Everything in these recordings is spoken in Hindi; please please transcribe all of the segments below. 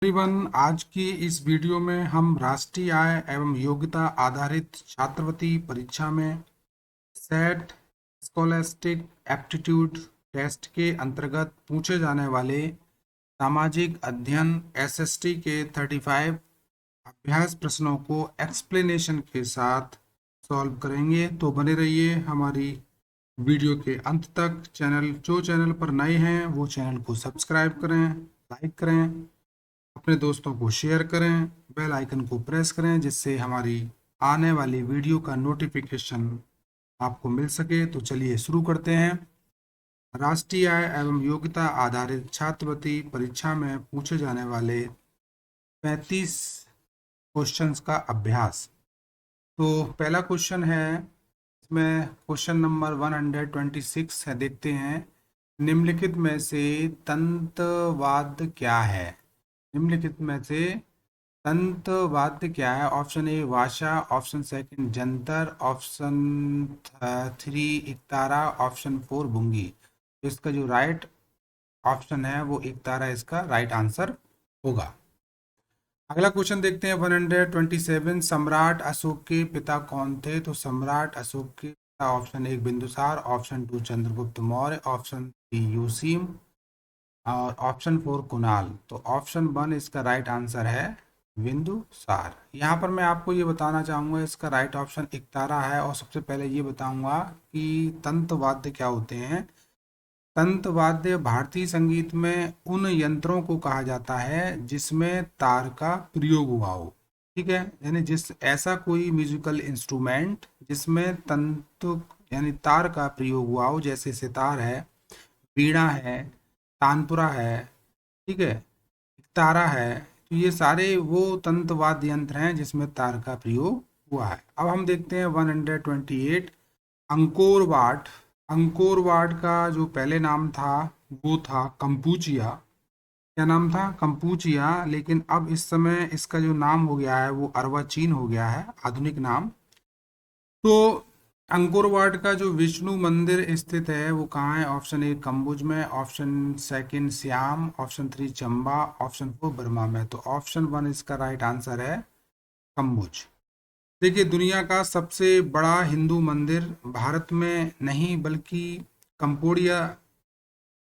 एवरीवन, आज की इस वीडियो में हम राष्ट्रीय आय एवं योग्यता आधारित छात्रवृत्ति परीक्षा में सेट स्कॉलस्टिक एप्टीट्यूड टेस्ट के अंतर्गत पूछे जाने वाले सामाजिक अध्ययन एसएसटी के 35 अभ्यास प्रश्नों को एक्सप्लेनेशन के साथ सॉल्व करेंगे। तो बने रहिए हमारी वीडियो के अंत तक। चैनल पर नए हैं वो चैनल को सब्सक्राइब करें, लाइक करें, अपने दोस्तों को शेयर करें, बेल आइकन को प्रेस करें जिससे हमारी आने वाली वीडियो का नोटिफिकेशन आपको मिल सके। तो चलिए शुरू करते हैं। राष्ट्रीय आय एवं योग्यता आधारित छात्रवृत्ति परीक्षा में पूछे जाने वाले 35 क्वेश्चंस का अभ्यास। तो पहला क्वेश्चन है, इसमें क्वेश्चन नंबर 126 है। देखते हैं, निम्नलिखित में से तंतवाद क्या है? निम्नलिखित में से तंतवाद्य क्या है? ऑप्शन ए भाषा, ऑप्शन सेकंड जंतर, ऑप्शन 3 इकतारा, ऑप्शन 4 भुंगी। तो इसका जो राइट ऑप्शन है वो इकतारा इसका राइट आंसर होगा। अगला क्वेश्चन देखते हैं 127। सम्राट अशोक के पिता कौन थे? तो सम्राट अशोक के पिता option 1 Bindusara, option 2 Chandragupta Maurya, option 3 यूसीम और ऑप्शन 4 कुणाल। तो ऑप्शन 1 इसका राइट आंसर है बिंदुसार। यहाँ पर मैं आपको ये बताना चाहूँगा इसका राइट ऑप्शन इकतारा है। और सबसे पहले ये बताऊँगा कि तंतवाद्य क्या होते हैं। तंतवाद्य भारतीय संगीत में उन यंत्रों को कहा जाता है जिसमें तार का प्रयोग हुआ हो। ठीक है, यानी ऐसा कोई म्यूजिकल इंस्ट्रूमेंट जिसमें तंतु यानी तार का प्रयोग हुआ हो, जैसे सितार है, वीणा है, तानपुरा है, ठीक है, तारा है। तो ये सारे वो तंतवाद्य यंत्र हैं जिसमें तार का प्रयोग हुआ है। अब हम देखते हैं 128 अंकोर वाट। अंकोर वाट का जो पहले नाम था वो था कंपूचिया। क्या नाम था? कंपूचिया। लेकिन अब इस समय इसका जो नाम हो गया है वो अर्वाचीन हो गया है, आधुनिक नाम। तो अंकोर वाट का जो विष्णु मंदिर स्थित है वो कहाँ है? ऑप्शन ए कम्बुज में, option second Shyam, option 3 Chamba, option 4 Burma में। तो ऑप्शन 1 इसका राइट आंसर है कम्बुज। देखिए, दुनिया का सबसे बड़ा हिंदू मंदिर भारत में नहीं बल्कि कंबोडिया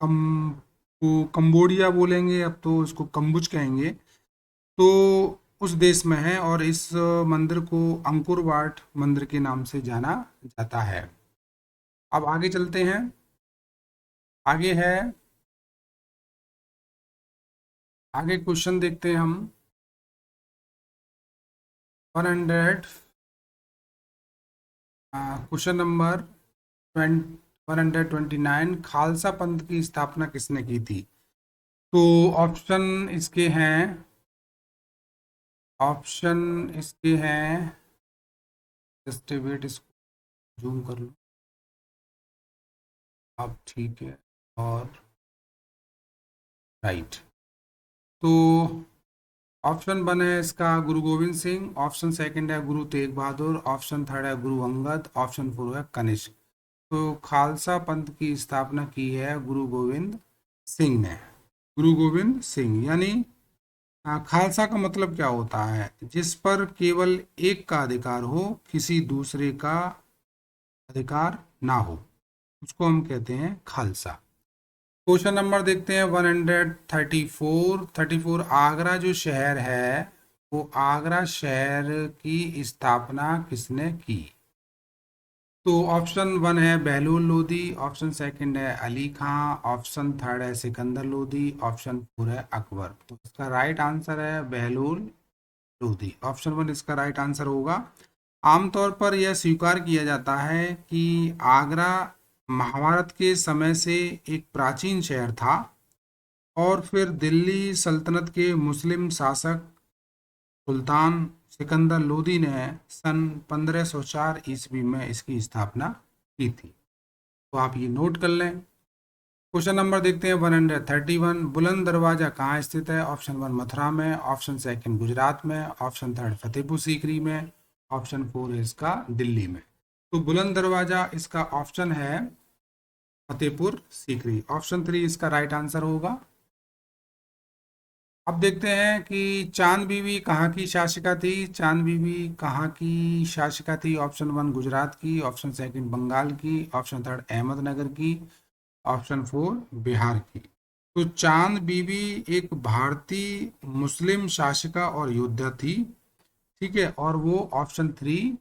कम को कंबोडिया बोलेंगे, अब तो इसको कम्बुज कहेंगे, तो उस देश में है। और इस मंदिर को अंकुर वाट मंदिर के नाम से जाना जाता है। अब आगे चलते हैं। आगे है, आगे क्वेश्चन देखते हैं हम 100 क्वेश्चन नंबर 129। खालसा पंथ की स्थापना किसने की थी? तो ऑप्शन इसके हैं, ऑप्शन इसके हैं, जस्ट वेट, इसको जूम कर लो अब, ठीक है। और राइट, तो ऑप्शन 1 है इसका गुरु गोविंद सिंह, ऑप्शन सेकंड है गुरु तेग बहादुर, ऑप्शन 3 है गुरु अंगद, ऑप्शन 4 है कनिष्क। तो खालसा पंथ की स्थापना की है गुरु गोविंद सिंह ने। गुरु गोविंद सिंह यानी खालसा का मतलब क्या होता है? जिस पर केवल एक का अधिकार हो, किसी दूसरे का अधिकार ना हो, उसको हम कहते हैं खालसा। क्वेश्चन नंबर देखते हैं 134। आगरा जो शहर है वो आगरा शहर की स्थापना किसने की? तो ऑप्शन 1 है बहलोल लोधी, ऑप्शन सेकंड है अली खां, ऑप्शन 3 है सिकंदर लोधी, ऑप्शन 4 है अकबर। तो इसका राइट आंसर है बहलोल लोधी। ऑप्शन 1 इसका राइट आंसर होगा। आमतौर पर यह स्वीकार किया जाता है कि आगरा महाभारत के समय से एक प्राचीन शहर था और फिर दिल्ली सल्तनत के मुस्लिम शासक सुल्तान सिकंदर लोदी ने सन 1504 ईस्वी में इसकी स्थापना की थी। तो आप ये नोट कर लें। क्वेश्चन नंबर देखते हैं 131। बुलंद दरवाजा कहाँ स्थित है? ऑप्शन 1 मथुरा में, ऑप्शन सेकंड गुजरात में, ऑप्शन 3 फतेहपुर सीकरी में, ऑप्शन 4 है इसका दिल्ली में। तो बुलंद दरवाजा इसका ऑप्शन है फतेहपुर सीकरी। ऑप्शन 3 इसका राइट आंसर होगा। अब देखते हैं कि चांद बीबी कहाँ की शासिका थी। चांद बीबी कहाँ की शासिका थी? ऑप्शन वन गुजरात की, ऑप्शन सेकंड बंगाल की, ऑप्शन थर्ड अहमदनगर की, ऑप्शन फोर बिहार की। तो चांद बीबी एक भारतीय मुस्लिम शासिका और योद्धा थी, ठीक है, और वो ऑप्शन थ्री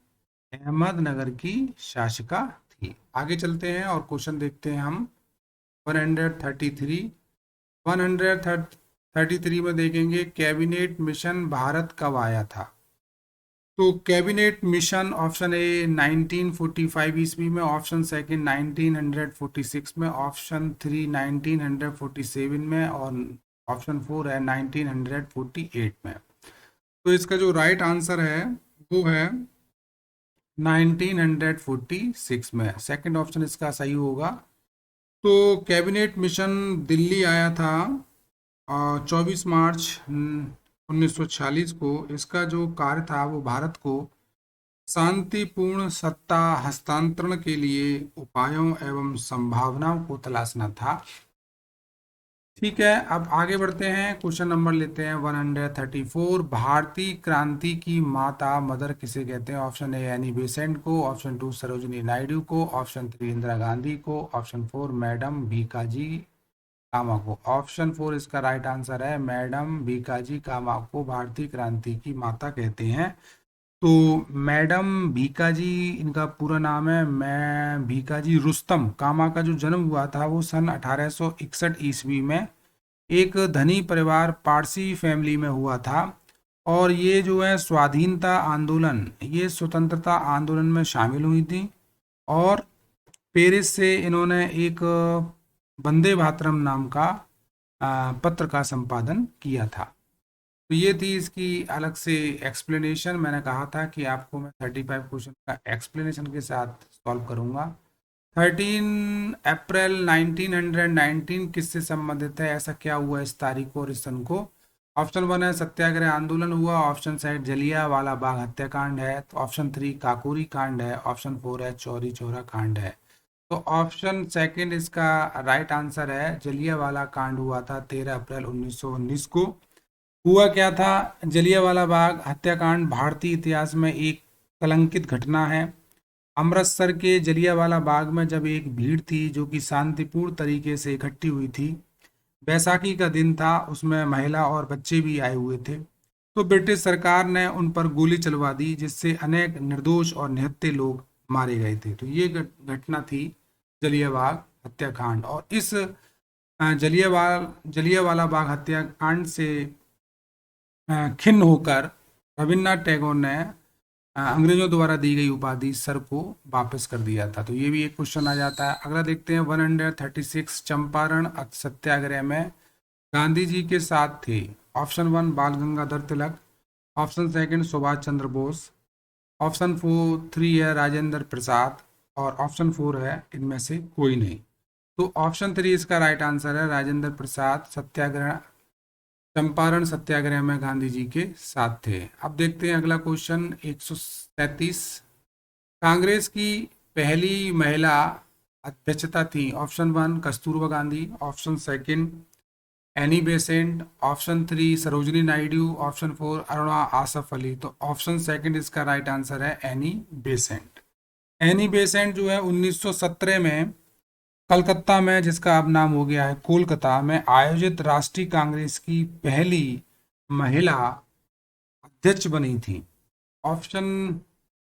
अहमदनगर की शासिका थी। आगे चलते हैं और क्वेश्चन देखते हैं हम। 133 133 में देखेंगे कैबिनेट मिशन भारत कब आया था। तो कैबिनेट मिशन ऑप्शन ए 1945 ईस्वी में, ऑप्शन सेकंड 1946 में, ऑप्शन थ्री 1947 में, और ऑप्शन फोर है 1948 में। तो इसका जो राइट आंसर है वो है 1946 में, सेकंड ऑप्शन इसका सही होगा। तो कैबिनेट मिशन दिल्ली आया था 24 मार्च 1946 को। इसका जो कार्य था वो भारत को शांतिपूर्ण सत्ता हस्तांतरण के लिए उपायों एवं संभावनाओं को तलाशना था। ठीक है, अब आगे बढ़ते हैं, क्वेश्चन नंबर लेते हैं 134। भारतीय क्रांति की माता मदर किसे कहते हैं? ऑप्शन ए एनी बेसेंट को, ऑप्शन टू सरोजिनी नायडू को, ऑप्शन थ्री इंदिरा गांधी को, ऑप्शन फोर मैडम भीकाजी कामा को। ऑप्शन फोर इसका राइट आंसर है, मैडम भीकाजी कामा को भारतीय क्रांति की माता कहते हैं। तो मैडम भीकाजी इनका पूरा नाम है। मैं भीकाजी रुस्तम कामा का जो जन्म हुआ था वो सन 1861 ईस्वी में एक धनी परिवार पारसी फैमिली में हुआ था। और ये जो है स्वाधीनता आंदोलन, ये स्वतंत्रता आंदोलन में शामिल हुई थी। और पेरिस से इन्होंने एक वंदे मातरम नाम का पत्र का संपादन किया था। तो ये थी इसकी अलग से एक्सप्लेनेशन। मैंने कहा था कि आपको मैं 35 क्वेश्चन का एक्सप्लेनेशन के साथ सॉल्व करूंगा। 13 अप्रैल 1919 किससे संबंधित है? ऐसा क्या हुआ इस तारीख को और इस सन को? ऑप्शन वन है सत्याग्रह आंदोलन हुआ, ऑप्शन सेकंड जलियांवाला बाग हत्याकांड है, तो ऑप्शन थ्री काकोरी कांड है, ऑप्शन फोर है चौरी चौरा कांड है। तो ऑप्शन सेकंड इसका राइट आंसर है, जलियांवाला कांड हुआ था 13 अप्रैल 1919 को। हुआ क्या था? जलियांवाला बाग हत्याकांड भारतीय इतिहास में एक कलंकित घटना है। अमृतसर के जलियांवाला बाग में जब एक भीड़ थी जो कि शांतिपूर्ण तरीके से इकट्ठी हुई थी, बैसाखी का दिन था, उसमें महिला और बच्चे भी आए हुए थे, तो ब्रिटिश सरकार ने उन पर गोली चलवा दी जिससे अनेक निर्दोष और निहत्थे लोग मारे गए थे। तो ये घटना थी जलियांवाला हत्याकांड। और इस जलियांवाला बाग हत्याकांड से खिन्न होकर रविन्द्रनाथ टैगोर ने अंग्रेजों द्वारा दी गई उपाधि सर को वापस कर दिया था। तो ये भी एक क्वेश्चन आ जाता है। अगला देखते हैं 136। चंपारण सत्याग्रह में गांधी जी के साथ थे। ऑप्शन वन बाल Gangadhar Tilak, option second Subhash Chandra Bose, option four three है राजेंद्र प्रसाद, और ऑप्शन फोर है इनमें से कोई नहीं। तो ऑप्शन थ्री इसका राइट आंसर है, राजेंद्र प्रसाद सत्याग्रह चंपारण सत्याग्रह में गांधी जी के साथ थे। अब देखते हैं अगला क्वेश्चन 137। कांग्रेस की पहली महिला अध्यक्षता थी। Option one Kasturba Gandhi, option second Annie Besant, option three Sarojini Naidu, option four Aruna Asaf Ali. तो ऑप्शन सेकंड इसका राइट आंसर है एनी बेसेंट। एनी बेसेंट जो है 1917 में कलकत्ता में, जिसका अब नाम हो गया है कोलकाता में, आयोजित राष्ट्रीय कांग्रेस की पहली महिला अध्यक्ष बनी थी। ऑप्शन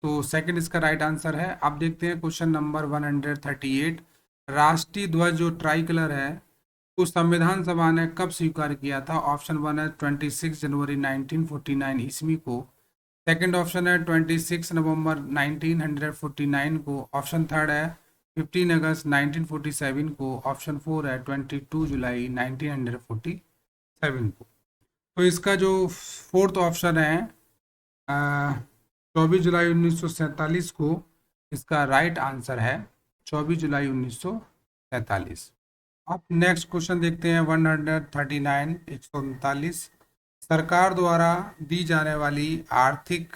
तो सेकंड इसका राइट आंसर है। अब देखते हैं क्वेश्चन नंबर 138। राष्ट्रीय ध्वज जो ट्राई कलर है उस संविधान सभा ने कब स्वीकार किया था? ऑप्शन वन है 26 जनवरी 1949 ईस्वी को, सेकंड ऑप्शन है 26 नवंबर 1949 को, ऑप्शन थर्ड है 15 अगस्त 1947 को, ऑप्शन फोर है 22 जुलाई 1947 को। तो इसका जो फोर्थ ऑप्शन है 24 जुलाई 1947 को, इसका राइट आंसर है 24 जुलाई 1947। अब नेक्स्ट क्वेश्चन देखते हैं 139 139। सरकार द्वारा दी जाने वाली आर्थिक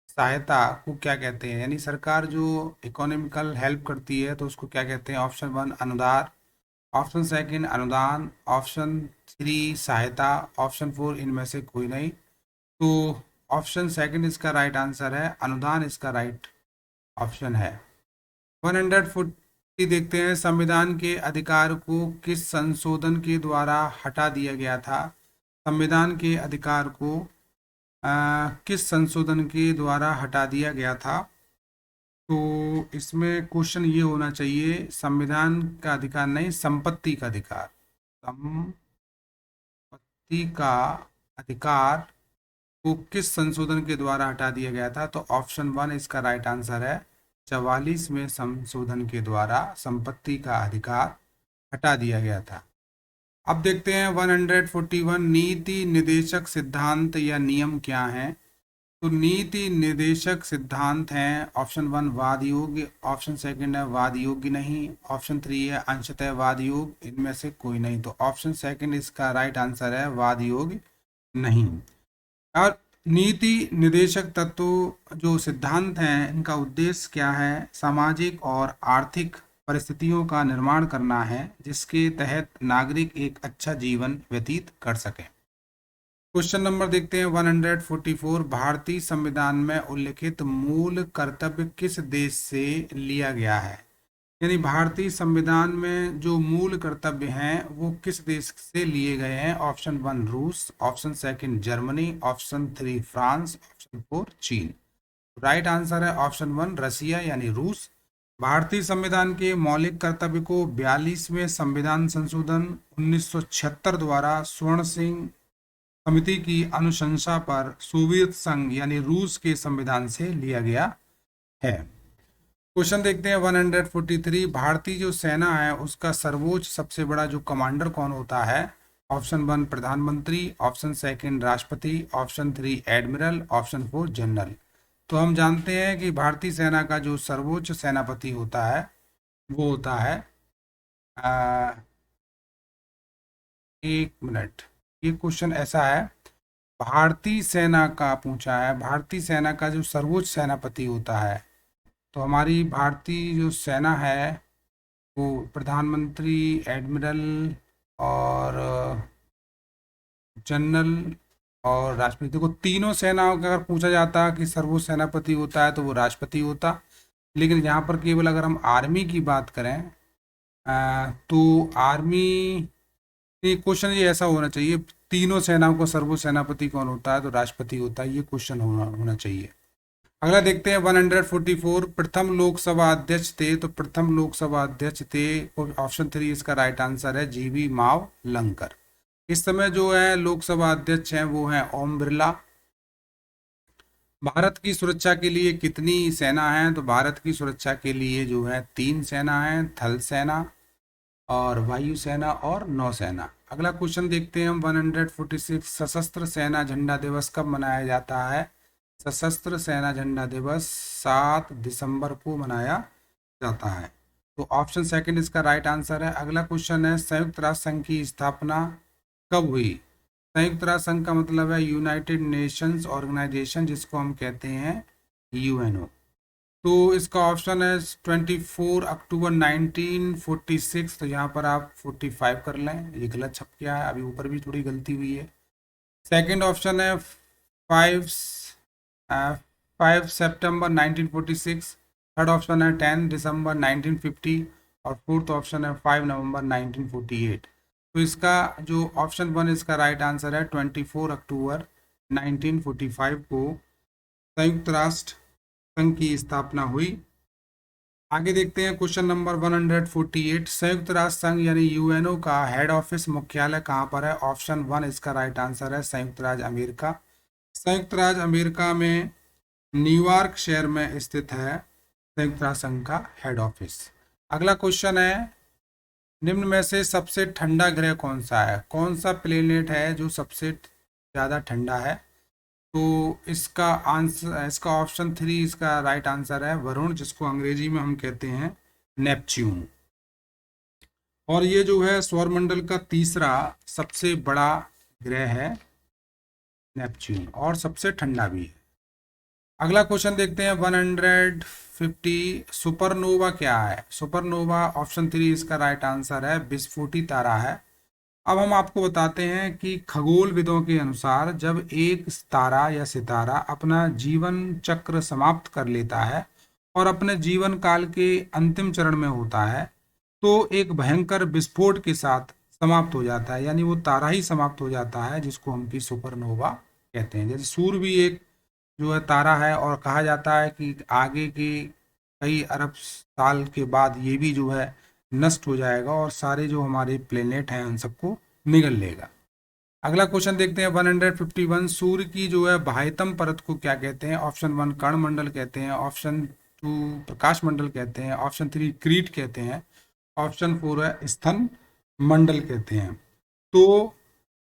सहायता को क्या कहते हैं? यानी सरकार जो इकोनॉमिकल हेल्प करती है तो उसको क्या कहते हैं? ऑप्शन वन अनुदान, ऑप्शन सेकंड अनुदान, ऑप्शन थ्री सहायता, ऑप्शन फोर इनमें से कोई नहीं। तो ऑप्शन सेकंड इसका राइट आंसर है, अनुदान इसका राइट ऑप्शन है। 140 देखते हैं, संविधान के अधिकार को किस संशोधन के द्वारा हटा दिया गया था? संविधान के अधिकार को किस संशोधन के द्वारा हटा दिया गया था? तो इसमें क्वेश्चन ये होना चाहिए, संविधान का अधिकार नहीं, संपत्ति का अधिकार। संपत्ति का अधिकार को किस संशोधन के द्वारा हटा दिया गया था? तो ऑप्शन वन इसका राइट आंसर है, 44वें संशोधन के द्वारा संपत्ति का अधिकार हटा दिया गया था। अब देखते हैं 141, नीति निर्देशक सिद्धांत या नियम क्या है? तो नीति निर्देशक सिद्धांत हैं, ऑप्शन वन वाद योग्य, ऑप्शन सेकंड है वाद योग्य नहीं, ऑप्शन थ्री है अंशतः वाद योग्य, इनमें से कोई नहीं। तो ऑप्शन सेकंड इसका राइट आंसर है, वाद योग्य नहीं। और नीति निर्देशक तत्व जो सिद्धांत हैं, इनका उद्देश्य क्या है? सामाजिक और आर्थिक परिस्थितियों का निर्माण करना है जिसके तहत नागरिक एक अच्छा जीवन व्यतीत कर सके। क्वेश्चन नंबर देखते हैं 144, भारतीय संविधान में उल्लिखित मूल कर्तव्य किस देश से लिया गया है? यानी भारतीय संविधान में जो मूल कर्तव्य हैं वो किस देश से लिए गए हैं? ऑप्शन वन रूस, option second Germany, option three France, option four चीन। राइट आंसर है ऑप्शन वन रसिया यानी रूस। भारतीय संविधान के मौलिक कर्तव्य को 42वें संविधान संशोधन 1976 द्वारा स्वर्ण सिंह समिति की अनुशंसा पर सोवियत संघ यानी रूस के संविधान से लिया गया है। क्वेश्चन देखते हैं 143, भारतीय जो सेना है उसका सर्वोच्च सबसे बड़ा जो कमांडर कौन होता है? ऑप्शन वन प्रधानमंत्री, ऑप्शन सेकंड राष्ट्रपति, option three admiral, option four general. तो हम जानते हैं कि भारतीय सेना का जो सर्वोच्च सेनापति होता है वो होता है एक मिनट, ये क्वेश्चन ऐसा है, भारतीय सेना का पूछा है, भारतीय सेना का जो सर्वोच्च सेनापति होता है, तो हमारी भारतीय जो सेना है वो प्रधानमंत्री, एडमिरल और जनरल और राष्ट्रपति। देखो तीनों सेनाओं का अगर पूछा जाता कि सर्वोच्च सेनापति होता है तो वो राष्ट्रपति होता, लेकिन यहाँ पर केवल अगर हम आर्मी की बात करें तो आर्मी क्वेश्चन ये ऐसा होना चाहिए, तीनों सेनाओं का सर्वोच्च सेनापति कौन होता है? तो राष्ट्रपति होता है, ये क्वेश्चन होना चाहिए। अगला देखते हैं 144, प्रथम लोकसभा अध्यक्ष थे, तो प्रथम लोकसभा अध्यक्ष थे, ऑप्शन थ्री इसका राइट आंसर है, जीवी मावलंकर। इस समय जो है लोकसभा अध्यक्ष हैं वो हैं ओम बिरला। भारत की सुरक्षा के लिए कितनी सेना है? तो भारत की सुरक्षा के लिए जो है 3 सेना है, थल सेना और वायुसेना और नौसेना। अगला क्वेश्चन देखते हैं हम 146, सशस्त्र सेना झंडा दिवस कब मनाया जाता है? सशस्त्र सेना झंडा दिवस 7 दिसंबर को मनाया जाता है। तो ऑप्शन सेकंड इसका राइट आंसर है। अगला क्वेश्चन है, संयुक्त राष्ट्र संघ की स्थापना कब हुई? संयुक्त राष्ट्र संघ का मतलब है यूनाइटेड नेशंस ऑर्गेनाइजेशन, जिसको हम कहते हैं यूएनओ। तो इसका ऑप्शन है 24 अक्टूबर 1946, तो यहाँ पर आप 45 कर लें, ये गलत छप गया है, अभी ऊपर भी थोड़ी गलती हुई है। सेकंड ऑप्शन है 5 सितंबर 1946, थर्ड ऑप्शन है 10 दिसंबर 1950 और फोर्थ ऑप्शन है 5 नवंबर 1948। तो इसका जो ऑप्शन वन इसका राइट आंसर है, 24 अक्टूबर 1945 को संयुक्त राष्ट्र संघ की स्थापना हुई। आगे देखते हैं क्वेश्चन नंबर 148, संयुक्त राष्ट्र संघ यानी यूएनओ का हेड ऑफिस मुख्यालय कहाँ पर है? ऑप्शन वन इसका राइट आंसर है, संयुक्त राज्य अमेरिका। संयुक्त राज्य अमेरिका में न्यूयॉर्क शहर में स्थित है संयुक्त राष्ट्र संघ का हेड ऑफिस। अगला क्वेश्चन है, निम्न में से सबसे ठंडा ग्रह कौन सा है? कौन सा प्लेनेट है जो सबसे ज़्यादा ठंडा है? तो इसका आंसर, इसका ऑप्शन थ्री इसका राइट आंसर है, वरुण, जिसको अंग्रेजी में हम कहते हैं नेपच्यून। और ये जो है सौरमंडल का तीसरा सबसे बड़ा ग्रह है नेपच्यून और सबसे ठंडा भी है। अगला क्वेश्चन देखते हैं 150। सुपरनोवा क्या है? सुपरनोवा ऑप्शन 3 इसका राइट आंसर है, विस्फोटी तारा है। अब हम आपको बताते हैं कि खगोलविदों के अनुसार जब एक तारा या सितारा अपना जीवन चक्र समाप्त कर लेता है और अपने जीवन काल के अंतिम चरण में होता है तो एक भयंकर विस्फोट के साथ समाप्त हो जाता है, यानी वो तारा ही समाप्त हो जाता है, जिसको हम की सुपरनोवा कहते हैं। जैसे सूर्य भी एक जो है तारा है, और कहा जाता है कि आगे के कई अरब साल के बाद ये भी जो है नष्ट हो जाएगा और सारे जो हमारे प्लेनेट हैं उन सबको निगल लेगा। अगला क्वेश्चन देखते हैं 151। सूर्य की जो है बाह्यतम परत को क्या कहते हैं? ऑप्शन 1 कर्ण कहते हैं, ऑप्शन 2 प्रकाश मंडल कहते हैं, ऑप्शन 3 क्रीट कहते हैं, ऑप्शन 4 है स्तन मंडल कहते हैं। तो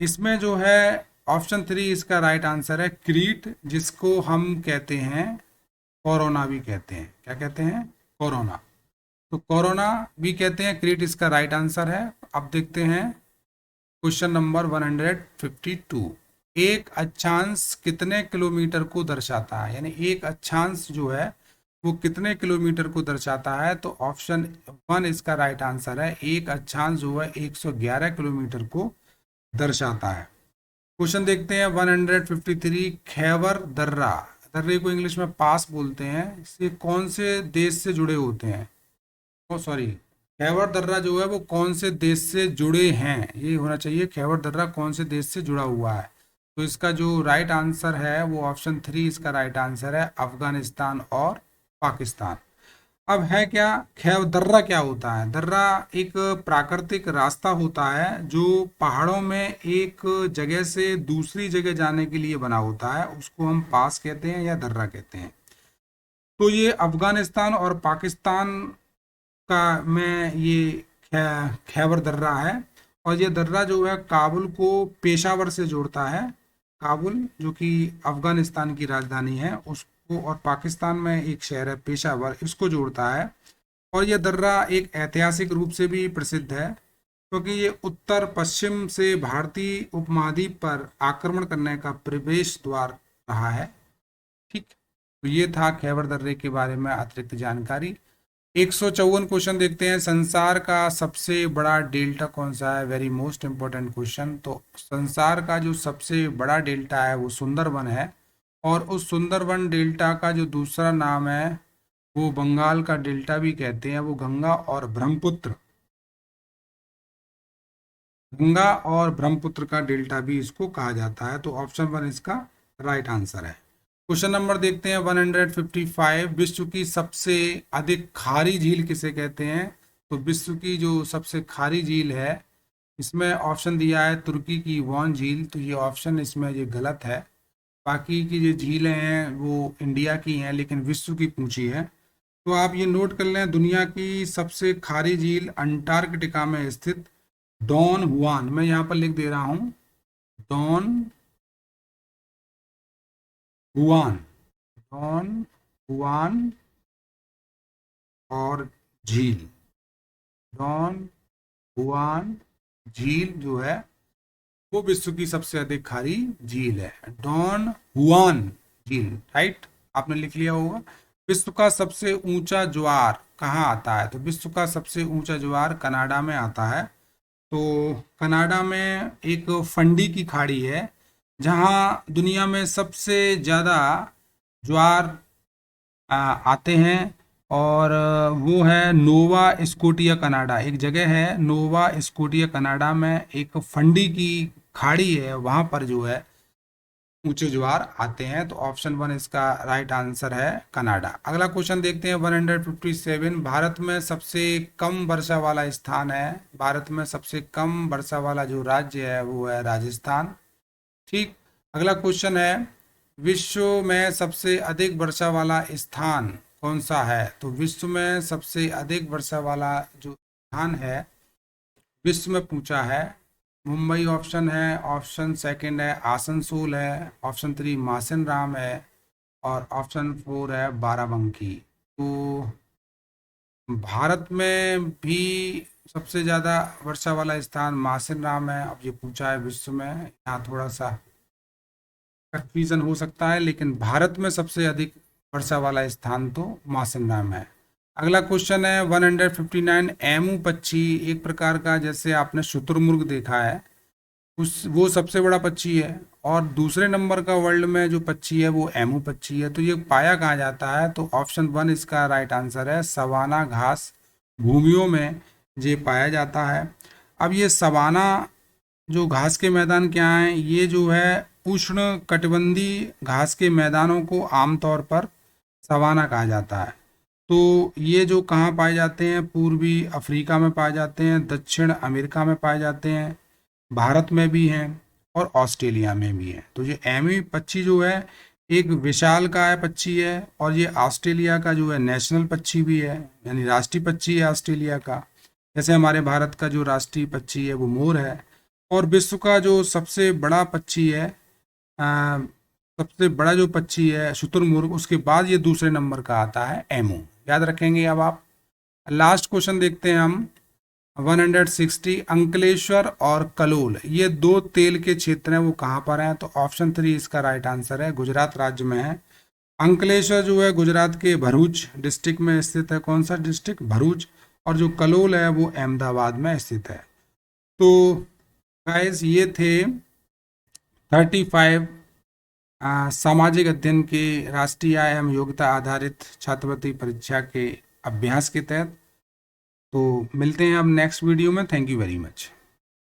इसमें जो है ऑप्शन 3 इसका राइट आंसर है, क्रीट, जिसको हम कहते हैं कोरोना भी कहते हैं। क्या कहते हैं? कोरोना। तो कोरोना भी कहते हैं, क्रीट इसका राइट आंसर है। अब देखते हैं क्वेश्चन नंबर 152। एक अक्षांश कितने किलोमीटर को दर्शाता है? यानी एक अक्षांश जो है वो कितने किलोमीटर को दर्शाता है? तो ऑप्शन 1 इसका राइट आंसर है, एक अक्षांश जो है 111 किलोमीटर को दर्शाता है। क्वेश्चन देखते हैं 153। खैबर दर्रा, दर्रे को इंग्लिश में पास बोलते हैं, इससे कौन से देश से जुड़े होते हैं? ओ सॉरी, खैबर दर्रा जो है वो कौन से देश से जुड़े हैं, ये होना चाहिए। खैबर दर्रा कौन से देश से जुड़ा हुआ है? तो इसका जो राइट आंसर है वो ऑप्शन 3 इसका राइट आंसर है, अफगानिस्तान और पाकिस्तान। अब है क्या, खैबर दर्रा क्या होता है? दर्रा एक प्राकृतिक रास्ता होता है जो पहाड़ों में एक जगह से दूसरी जगह जाने के लिए बना होता है, उसको हम पास कहते हैं या दर्रा कहते हैं। तो ये अफगानिस्तान और पाकिस्तान का में ये खैबर दर्रा है, और ये दर्रा जो है काबुल को पेशावर से जोड़ता है। काबुल जो कि अफगानिस्तान की राजधानी है उसको, और पाकिस्तान में एक शहर है पेशावर, इसको जोड़ता है। और यह दर्रा एक ऐतिहासिक रूप से भी प्रसिद्ध है क्योंकि ये उत्तर पश्चिम से भारतीय उपमहाद्वीप पर आक्रमण करने का प्रवेश द्वार रहा है। ठीक, तो ये था खैबर दर्रे के बारे में अतिरिक्त जानकारी। 154 क्वेश्चन देखते हैं। संसार का सबसे बड़ा डेल्टा कौन सा है? Very most important question. तो संसार का जो सबसे बड़ा डेल्टा है वो सुंदरवन है, और उस सुंदरवन डेल्टा का जो दूसरा नाम है वो बंगाल का डेल्टा भी कहते हैं। वो गंगा और ब्रह्मपुत्र का डेल्टा भी इसको कहा जाता है। तो ऑप्शन 1 इसका राइट आंसर है। क्वेश्चन नंबर देखते हैं 155। विश्व की सबसे अधिक खारी झील किसे कहते हैं? तो विश्व की जो सबसे खारी झील है, इसमें ऑप्शन दिया है तुर्की की वॉन झील, तो ये ऑप्शन इसमें ये गलत है। बाकी की जो झीलें हैं वो इंडिया की हैं, लेकिन विश्व की पूछी है। तो आप ये नोट कर लें, दुनिया की सबसे खारी झील अंटार्कटिका में स्थित डॉन हुआन, मैं यहाँ पर लिख दे रहा हूँ, डॉन हुआन, डॉन हुआन और झील, डॉन हुआन झील जो है वो विश्व की सबसे अधिक खारी झील है, डॉन हुआन झील। राइट, आपने लिख लिया होगा। विश्व का सबसे ऊंचा ज्वार कहाँ आता है? तो विश्व का सबसे ऊंचा ज्वार कनाडा में आता है। तो कनाडा में एक फंडी की खाड़ी है जहाँ दुनिया में सबसे ज़्यादा ज्वार आते हैं, और वो है नोवा स्कोटिया कनाडा। एक जगह है नोवा स्कोटिया कनाडा में, एक फंडी की खाड़ी है, वहाँ पर जो है ऊंचे ज्वार आते हैं। तो ऑप्शन 1 इसका राइट आंसर है, कनाडा। अगला क्वेश्चन देखते हैं 157। भारत में सबसे कम वर्षा वाला स्थान है, भारत में सबसे कम वर्षा वाला जो राज्य है वो है राजस्थान। ठीक, अगला क्वेश्चन है, विश्व में सबसे अधिक वर्षा वाला स्थान कौन सा है? तो विश्व में सबसे अधिक वर्षा वाला जो स्थान है विश्व में पूछा है, मुंबई ऑप्शन है, ऑप्शन सेकंड है आसनसोल है, ऑप्शन 3 मासिन राम है, और ऑप्शन 4 है बाराबंकी। तो भारत में भी सबसे ज़्यादा वर्षा वाला स्थान मासिन राम है। अब ये पूछा है विश्व में, यहाँ थोड़ा सा कंफ्यूजन हो सकता है, लेकिन भारत में सबसे अधिक वर्षा वाला स्थान तो मौसिनराम है। अगला क्वेश्चन है 159, एमू पक्षी एक प्रकार का, जैसे आपने शुतुरमुर्ग देखा है, उस वो सबसे बड़ा पक्षी है, और दूसरे नंबर का वर्ल्ड में जो पक्षी है वो एमू पक्षी है। तो ये पाया कहाँ जाता है? तो ऑप्शन 1 इसका राइट आंसर है, सवाना घास भूमियों में ये पाया जाता है। अब ये सवाना जो घास के मैदान क्या हैं, ये जो है उष्ण कटिबंधीय घास के मैदानों को आमतौर पर सवाना कहा जाता है। तो ये जो कहाँ पाए जाते हैं? पूर्वी अफ्रीका में पाए जाते हैं, दक्षिण अमेरिका में पाए जाते हैं, भारत में भी हैं और ऑस्ट्रेलिया में भी है। तो ये एमी पक्षी जो है एक विशालकाय पक्षी है, और ये ऑस्ट्रेलिया का जो है नेशनल पक्षी भी है, यानी राष्ट्रीय पक्षी है ऑस्ट्रेलिया का। जैसे हमारे भारत का जो राष्ट्रीय पक्षी है वो मोर है। और विश्व का जो सबसे बड़ा पक्षी है, आ, सबसे बड़ा जो पक्षी है शुतुरमुर्ग, उसके बाद ये दूसरे नंबर का आता है एमू। याद रखेंगे। अब आप लास्ट क्वेश्चन देखते हैं हम 160, अंकलेश्वर और कलोल ये दो तेल के क्षेत्र हैं, वो कहाँ पर हैं? तो ऑप्शन 3 इसका राइट आंसर है, गुजरात राज्य में है। अंकलेश्वर जो है गुजरात के भरूच डिस्ट्रिक्ट में स्थित है। कौन सा डिस्ट्रिक्ट? भरूच। और जो कलोल है वो अहमदाबाद में स्थित है। तो गाइस ये थे 35 सामाजिक अध्ययन के राष्ट्रीय आय एवं योग्यता आधारित छात्रवृत्ति परीक्षा के अभ्यास के तहत। तो मिलते हैं अब नेक्स्ट वीडियो में। Thank you very much.